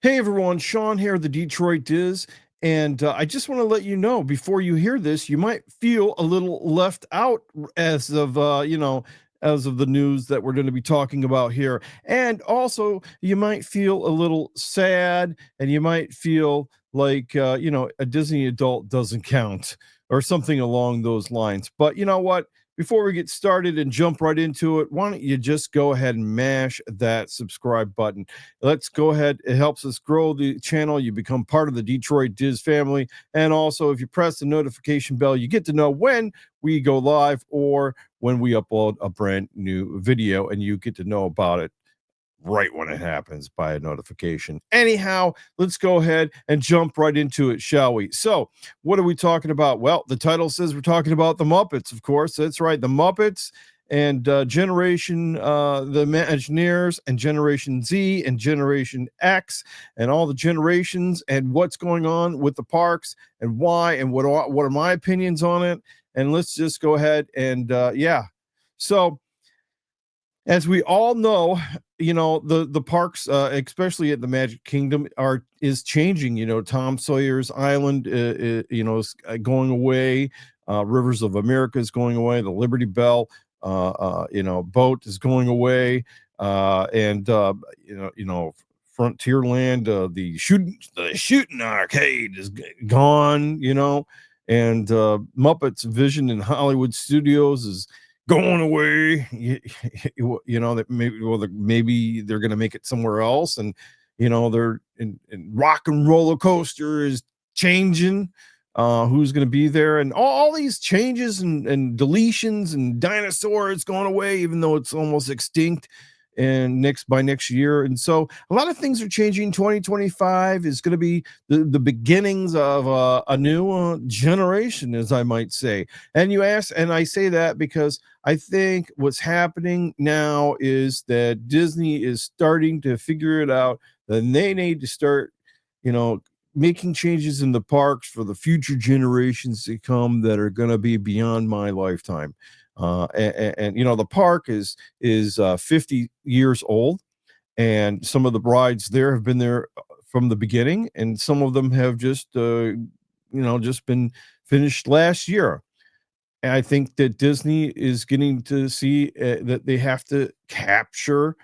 Hey everyone, Sean here, the Detroit Diz, and I just want to let you know before you hear this, you might feel a little left out as of as of the news that we're going to be talking about here, and also you might feel a little sad, and you might feel like a Disney adult doesn't count or something along those lines. But you know what? Before we get started and jump right into it, why don't you just go ahead and mash that subscribe button? Let's go ahead. It helps us grow the channel. You become part of the Detroit Diz family. And also, if you press the notification bell, you get to know when we go live or when we upload a brand new video, and you get to know about it right when it happens by a notification. Anyhow, let's go ahead and jump right into it, shall we? So, what are we talking about? Well, the title says we're talking about the Muppets, of course. That's right, the Muppets and the Imagineers and Generation Z and Generation X and all the generations and what's going on with the parks and why and what are my opinions on it. And let's just go ahead and So, as we all know, the parks, especially at the Magic Kingdom, is changing. Tom Sawyer's Island, is going away. Rivers of America is going away. The Liberty Bell, boat is going away, and Frontierland, the shooting arcade is gone. And Muppets Vision in Hollywood Studios is going away. That maybe they're going to make it somewhere else, and they're in rock and roller coaster is changing. Who's going to be there, and all these changes and deletions, and dinosaurs going away even though it's almost extinct and next year. And so a lot of things are changing. 2025 is going to be the beginnings of a new generation, as I might say. And I say that because I think what's happening now is that Disney is starting to figure it out, that they need to start, making changes in the parks for the future generations to come that are going to be beyond my lifetime. And the park is 50 years old, and some of the rides there have been there from the beginning, and some of them have just been finished last year. And I think that Disney is getting to see that they have to capture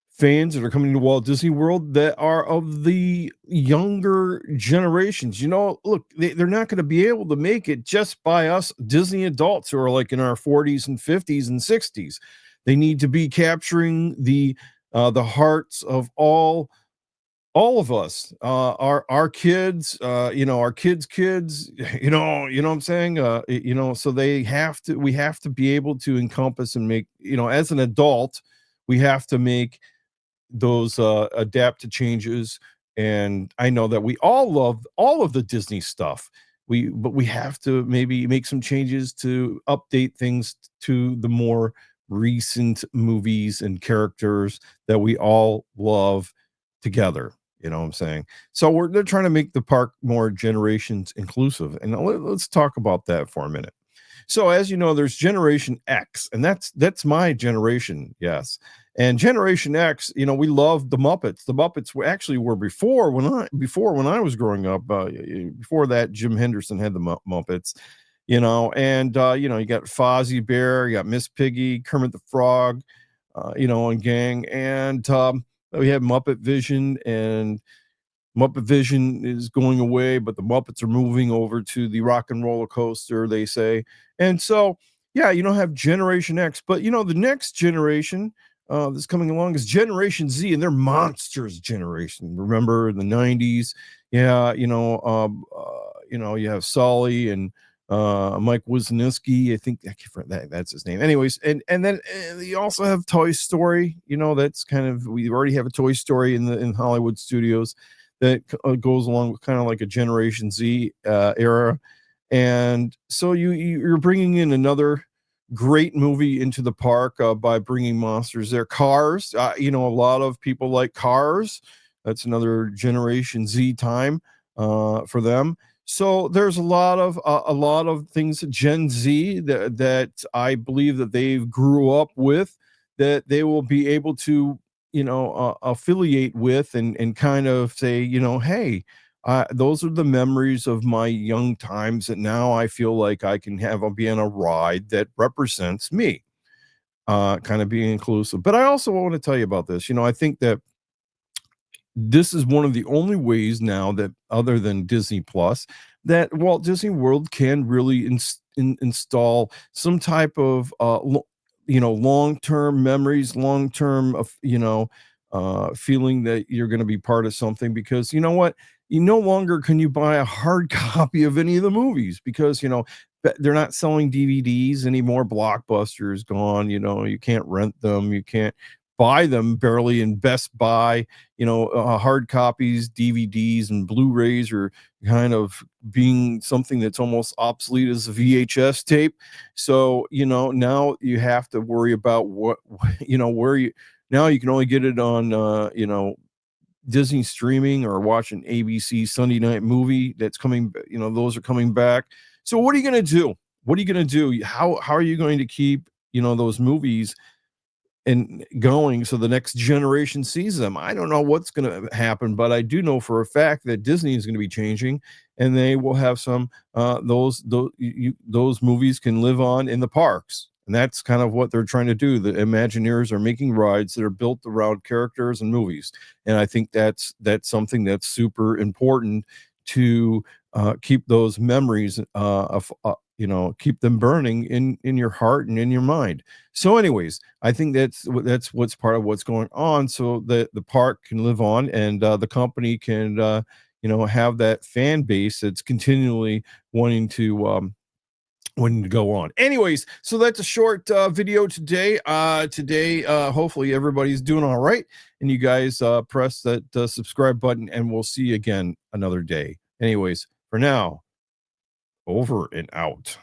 fans that are coming to Walt Disney World that are of the younger generations. Look, they're not going to be able to make it just by us Disney adults who are like in our 40s and 50s and 60s. They need to be capturing the hearts of all of us, our kids, our kids, what I'm saying, so we have to be able to encompass and make, as an adult, we have to make those adapt to changes. And I know that we all love all of the Disney stuff. But we have to maybe make some changes to update things to the more recent movies and characters that we all love together. You know what I'm saying? So they're trying to make the park more generations inclusive. And let's talk about that for a minute. So as you know, there's Generation X, and that's my generation, yes. And Generation X, we love the Muppets. The Muppets were before when I was growing up. Before that, Jim Henderson had the Muppets, and you got Fozzie Bear, you got Miss Piggy, Kermit the Frog, and gang, and we have Muppet Vision, and Muppet Vision is going away, but the Muppets are moving over to the rock and roller coaster, they say. And so, yeah, you don't have Generation X, but the next generation that's coming along is Generation Z, and they're monsters generation. Remember in the 90s? Yeah, you have Solly and Mike Wisniewski. I think that's his name. Anyways, and then you also have Toy Story. That's kind of, we already have a Toy Story in Hollywood studios that goes along with kind of like a Generation Z era. And so you're bringing in another great movie into the park by bringing monsters there. Cars, a lot of people like Cars. That's another Generation Z time for them. So there's a lot of things Gen Z that I believe that they grew up with, that they will be able to affiliate with and kind of say, hey, those are the memories of my young times that now I feel like I can have be on a ride that represents me, kind of being inclusive. But I also want to tell you about this. I think that this is one of the only ways now that other than Disney Plus that Walt Disney World can really install some type of long-term memories, long-term of feeling that you're going to be part of something, because you know what, you no longer can you buy a hard copy of any of the movies because they're not selling DVDs anymore. Blockbuster is gone. You can't rent them, you can't buy them barely in Best Buy. Hard copies, DVDs, and Blu-rays are kind of being something that's almost obsolete as a VHS tape. So, now you have to worry about what, where you, now you can only get it on, Disney streaming or watching ABC Sunday Night Movie that's coming, those are coming back. So what are you going to do? What are you going to do? How are you going to keep, those movies and going so the next generation sees them? I don't know what's going to happen, but I do know for a fact that Disney is going to be changing, and they will have some those movies can live on in the parks. And that's kind of what they're trying to do. The Imagineers are making rides that are built around characters and movies, and I think that's something that's super important to keep those memories keep them burning in your heart and in your mind. So anyways, I think that's what's part of what's going on, so that the park can live on, and the company can have that fan base that's continually wanting to go on. Anyways, so that's a short video today. Hopefully everybody's doing all right, and you guys press that subscribe button, and we'll see you again another day. Anyways, for now, over and out.